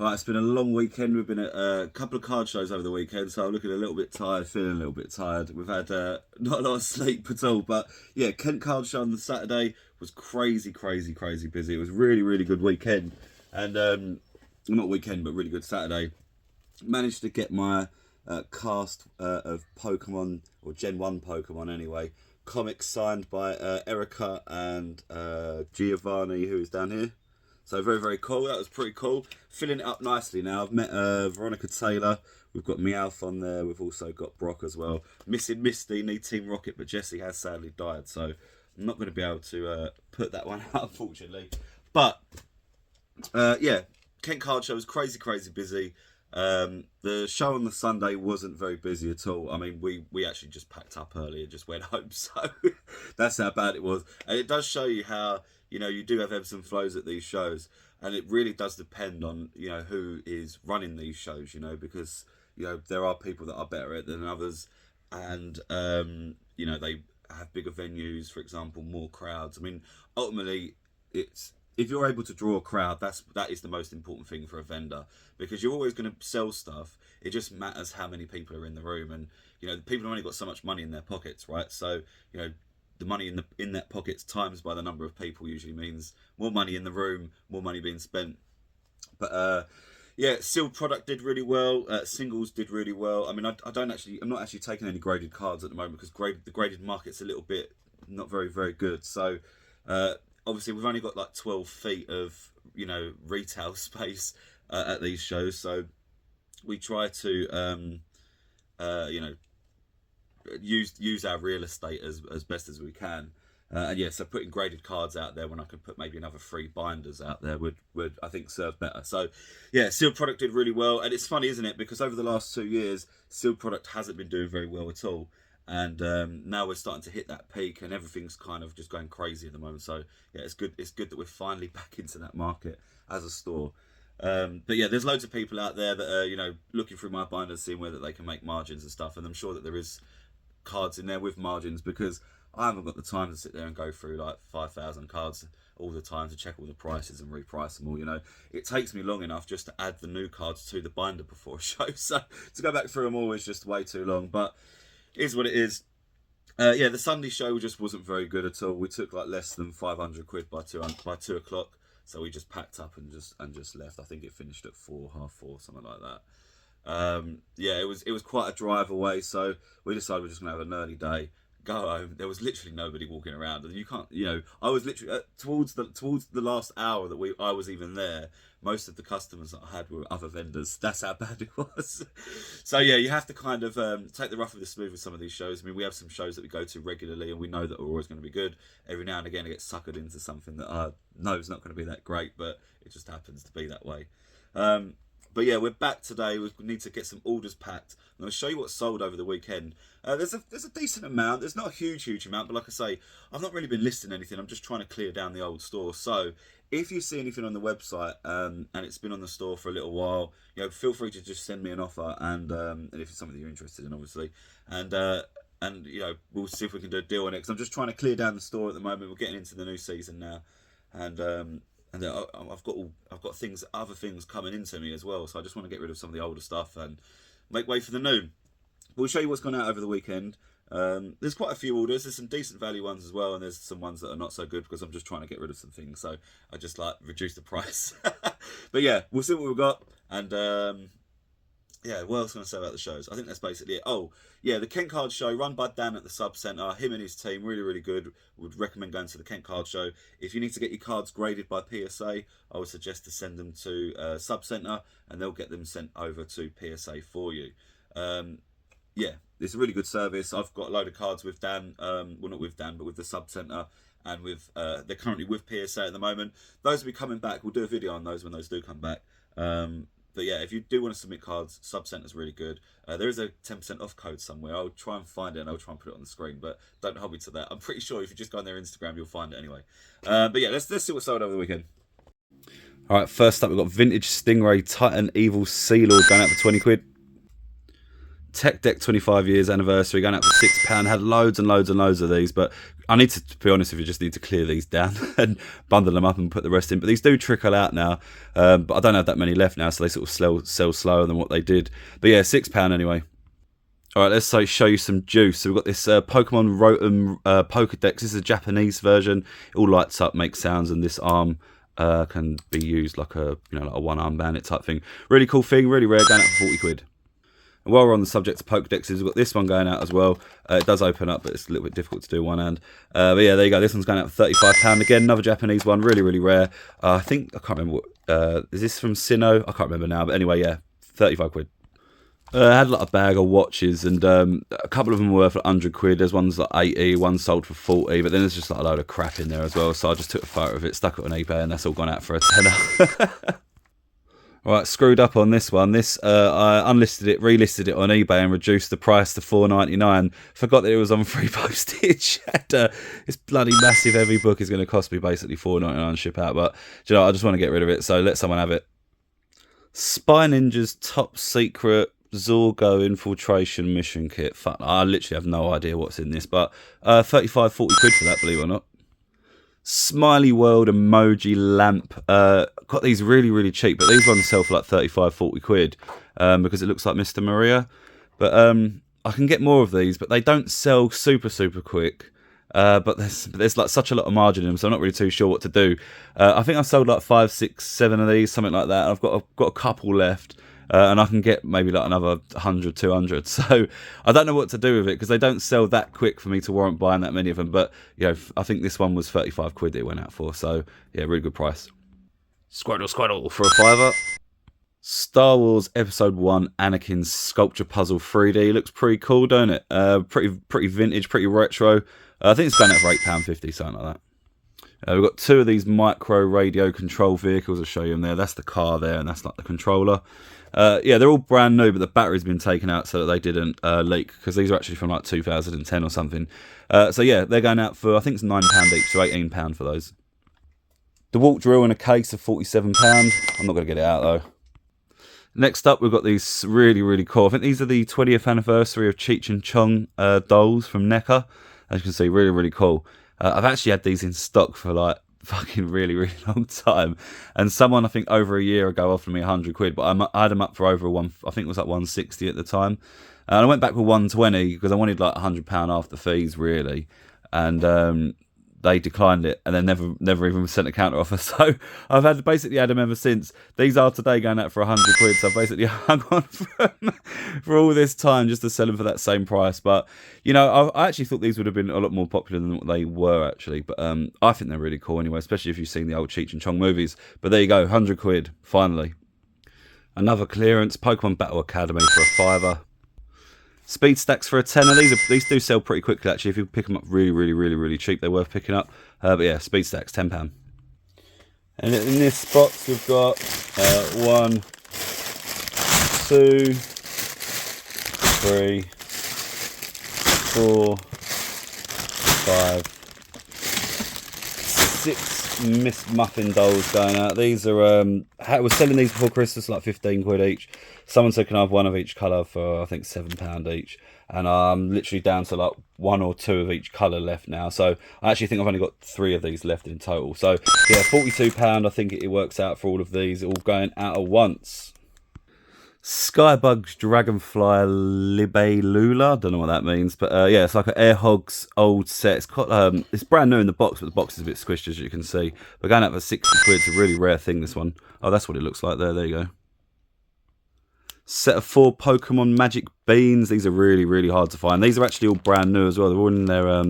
Right, it's been a long weekend. We've been at a couple of card shows over the weekend, so I'm looking a little bit tired, feeling a little bit tired. We've had not a lot of sleep at all, but yeah, Kent Card Show on the Saturday was crazy busy. It was really good weekend, and not weekend, but really good Saturday. Managed to get my cast of Pokemon, or Gen 1 Pokemon anyway, comics signed by Erica and Giovanni, who is down here. So very cool. That was pretty cool. Filling it up nicely now. I've met Veronica Taylor. We've got Meowth on there. We've also got Brock as well. Missing Misty, need Team Rocket, but Jessie has sadly died, so I'm not going to be able to put that one out, unfortunately. But yeah, Kent Card Show was crazy busy. The show on the Sunday wasn't very busy at all. I mean, we actually just packed up early and just went home, so that's how bad it was. And it does show you how, you know, you do have ebbs and flows at these shows, and it really does depend on, you know, who is running these shows, you know, because, you know, there are people that are better at it than others, and you know, they have bigger venues, for example, more crowds. I mean, ultimately, it's, if you're able to draw a crowd, that is the most important thing for a vendor, because you're always going to sell stuff. It just matters how many people are in the room, and you know, the people have only got so much money in their pockets, right? So you know, the money in their pockets times by the number of people usually means more money in the room, more money being spent. But yeah, sealed product did really well. Singles did really well. I mean, I'm not actually taking any graded cards at the moment, because the graded market's a little bit not very good. So obviously we've only got like 12 feet of, you know, retail space at these shows, so we try to you know, use our real estate as best as we can. And yeah, so putting graded cards out there when I could put maybe another 3 binders out there would I think serve better. So yeah, sealed product did really well. And it's funny, isn't it, because over the last 2 years sealed product hasn't been doing very well at all, and now we're starting to hit that peak, and everything's kind of just going crazy at the moment. So yeah, it's good that we're finally back into that market as a store. But yeah, there's loads of people out there that are, you know, looking through my binders, seeing whether they can make margins and stuff, and I'm sure that there is cards in there with margins, because I haven't got the time to sit there and go through like 5,000 cards all the time to check all the prices and reprice them all. You know, it takes me long enough just to add the new cards to the binder before a show, so to go back through them all is just way too long. But it is what it is. Yeah, the Sunday show just wasn't very good at all. We took like less than 500 quid by 2 o'clock, so we just packed up and just left. I think it finished at 4, half 4, something like that. Yeah, it was quite a drive away, so we decided we're just gonna have an early day, go home. There was literally nobody walking around, and you can't, you know, I was literally towards the last hour that I was even there, most of the customers that I had were other vendors. That's how bad it was. So yeah, you have to kind of take the rough with the smooth with some of these shows. I mean, we have some shows that we go to regularly, and we know that we're always going to be good. Every now and again, it gets suckered into something that I know is not going to be that great, but it just happens to be that way. But yeah, we're back today. We need to get some orders packed. I'm going to show you what's sold over the weekend. There's a decent amount. There's not a huge amount, but like I say, I've not really been listing anything. I'm just trying to clear down the old store. So if you see anything on the website and it's been on the store for a little while, you know, feel free to just send me an offer, and if it's something that you're interested in, obviously, and you know, we'll see if we can do a deal on it. Because I'm just trying to clear down the store at the moment. We're getting into the new season now, and I've got other things coming into me as well. So I just want to get rid of some of the older stuff and make way for the new. We'll show you what's gone out over the weekend. There's quite a few orders. There's some decent value ones as well, and there's some ones that are not so good, because I'm just trying to get rid of some things. So I just like reduce the price. But yeah, we'll see what we've got. And yeah, what else can I say about the shows? I think that's basically it. Oh, yeah, the Kent Card Show, run by Dan at the Sub Centre. Him and his team, really good. Would recommend going to the Kent Card Show. If you need to get your cards graded by PSA, I would suggest to send them to Sub Centre, and they'll get them sent over to PSA for you. Yeah, it's a really good service. I've got a load of cards with Dan. Well, not with Dan, but with the Sub Centre. And with they're currently with PSA at the moment. Those will be coming back. We'll do a video on those when those do come back. But yeah, if you do want to submit cards, Sub Centre's really good. There is a 10% off code somewhere. I'll try and find it, and I'll try and put it on the screen, but don't hold me to that. I'm pretty sure if you just go on their Instagram, you'll find it anyway. But yeah, let's see what's sold over the weekend. All right, first up, we've got Vintage Stingray Titan Evil Sea Lord going out for 20 quid. Tech Deck 25 years anniversary, going out for £6. Had loads and loads and loads of these, but I need to be honest with you, just need to clear these down and bundle them up and put the rest in. But these do trickle out now, but I don't have that many left now, so they sort of sell slower than what they did. But yeah, £6 anyway. All right, let's show you some juice. So we've got this Pokemon Rotom Pokedex. This is a Japanese version. It all lights up, makes sounds, and this arm can be used like a like a one-arm bandit type thing. Really cool thing, really rare, going out for 40 quid. And while we're on the subject of Pokedexes, we've got this one going out as well. It does open up, but it's a little bit difficult to do one hand. But yeah, there you go. This one's going out for £35. Again, another Japanese one, really, really rare. I can't remember what, is this from Sinnoh? I can't remember now, but anyway, yeah, 35 quid. I had a bag of watches, and a couple of them were worth like 100 quid. There's ones like 80, one sold for 40, but then there's just like a load of crap in there as well. So I just took a photo of it, stuck it on eBay, and that's all gone out for a tenner. Right, screwed up on this one. This I unlisted it, relisted it on eBay, and reduced the price to £4.99. Forgot that it was on free postage. And, this bloody massive heavy book is going to cost me basically £4.99 ship out. But do you know, I just want to get rid of it, so let someone have it. Spy Ninja's top secret Zorgo infiltration mission kit. Fuck, I literally have no idea what's in this, but 35, 40 quid for that, believe it or not. Smiley World emoji lamp. Got these really, really cheap, but these ones sell for like 35, 40 quid because it looks like Mr. Maria. But I can get more of these, but they don't sell super, super quick. But there's like such a lot of margin in them, so I'm not really too sure what to do. I think I've sold like 5, 6, 7 of these, something like that. I've got a couple left. And I can get maybe like another 100, 200. So I don't know what to do with it because they don't sell that quick for me to warrant buying that many of them. But, you know, I think this one was 35 quid that it went out for. So, yeah, really good price. Squirtle for a £5. Star Wars Episode 1 Anakin's Sculpture Puzzle 3D. Looks pretty cool, don't it? Pretty vintage, pretty retro. I think it's going out for £8.50, something like that. We've got 2 of these micro radio control vehicles. I'll show you them there. That's the car there, and that's like the controller. Yeah, they're all brand new, but the battery's been taken out so that they didn't leak, because these are actually from like 2010 or something. So yeah, they're going out for, I think it's £9 each, so £18 for those. The Walk Drill in a case of £47. I'm not going to get it out though. Next up, we've got these really, really cool. I think these are the 20th anniversary of Cheech and Chong dolls from NECA. As you can see, really, really cool. I've actually had these in stock for like fucking really, really long time, and someone I think over a year ago offered me 100 quid, but I had them up for over I think it was like 160 at the time, and I went back with 120 because I wanted like £100 after fees really, and they declined it, and then never even sent a counter offer. So I've basically had them ever since. These are today going out for 100 quid, so I've basically hung on for all this time just to sell them for that same price. But you know, I actually thought these would have been a lot more popular than what they were actually. But I think they're really cool anyway, especially if you've seen the old Cheech and Chong movies. But there you go, 100 quid finally. Another clearance, Pokemon Battle Academy for a £5. Speed stacks for a tenner. These do sell pretty quickly actually. If you pick them up really, really, really, really cheap, they're worth picking up. But yeah, speed stacks, £10. And in this box we've got 1, 2, 3, 4, 5, 6 Miss Muffin dolls going out. These are I was selling these before Christmas like 15 quid each. Someone said can I have one of each colour for I think £7 each, and I'm literally down to like 1 or 2 of each colour left now. So I actually think I've only got 3 of these left in total. So yeah, £42 I think it works out for all of these, all going out at once. Skybug's Dragonfly Libellula, don't know what that means, but yeah, it's like an Air Hogs old set. It's got it's brand new in the box, but the box is a bit squished as you can see. We're going out for 60 quid. It's a really rare thing, this one. Oh, that's what it looks like there. There you go. Set of 4 Pokemon Magic Beans. These are really, really hard to find. These are actually all brand new as well. They're all in their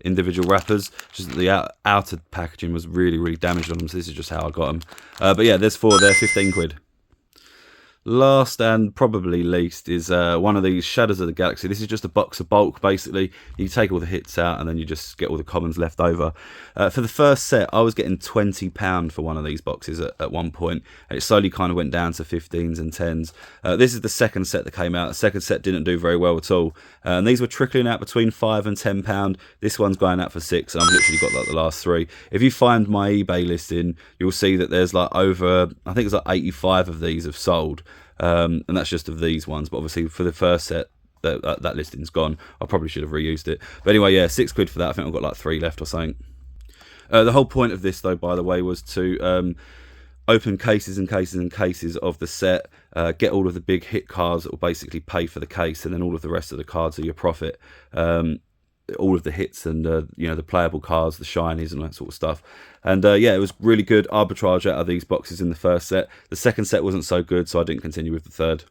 individual wrappers. Just that the outer packaging was really, really damaged on them. So this is just how I got them. But yeah, there's 4 there, 15 quid. Last and probably least is one of these Shadows of the Galaxy. This is just a box of bulk, basically. You take all the hits out and then you just get all the commons left over. For the first set, I was getting £20 for one of these boxes at one point, and it slowly kind of went down to 15s and 10s. This is the second set that came out. The second set didn't do very well at all. And these were trickling out between £5 and £10. This one's going out for £6, and I've literally got like the last 3. If you find my eBay listing, you'll see that there's like over, I think it's like 85 of these have sold. And that's just of these ones, but obviously for the first set that listing's gone. I probably should have reused it. But anyway, yeah, £6 for that. I think I've got like 3 left or something. The whole point of this, though, by the way, was to open cases and cases and cases of the set, get all of the big hit cards that will basically pay for the case, and then all of the rest of the cards are your profit. All of the hits and the playable cards, the shinies and that sort of stuff. And yeah, it was really good arbitrage out of these boxes in the first set. The second set wasn't so good, so I didn't continue with the third.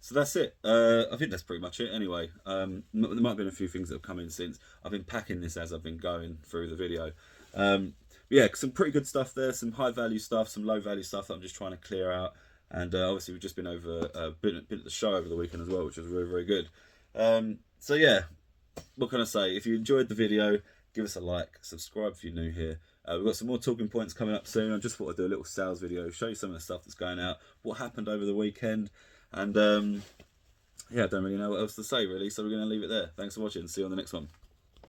So that's it. I think that's pretty much it anyway. There might have been a few things that have come in since. I've been packing this as I've been going through the video. Yeah, some pretty good stuff there, some high value stuff, some low value stuff that I'm just trying to clear out. And obviously we've just been been at the show over the weekend as well, which was very, very good. So yeah, what can I say? If you enjoyed the video, give us a like, subscribe if you're new here. We've got some more talking points coming up soon. I just thought I'd do a little sales video, show you some of the stuff that's going out, what happened over the weekend. And yeah, I don't really know what else to say really, so we're going to leave it there. Thanks for watching. See you on the next one.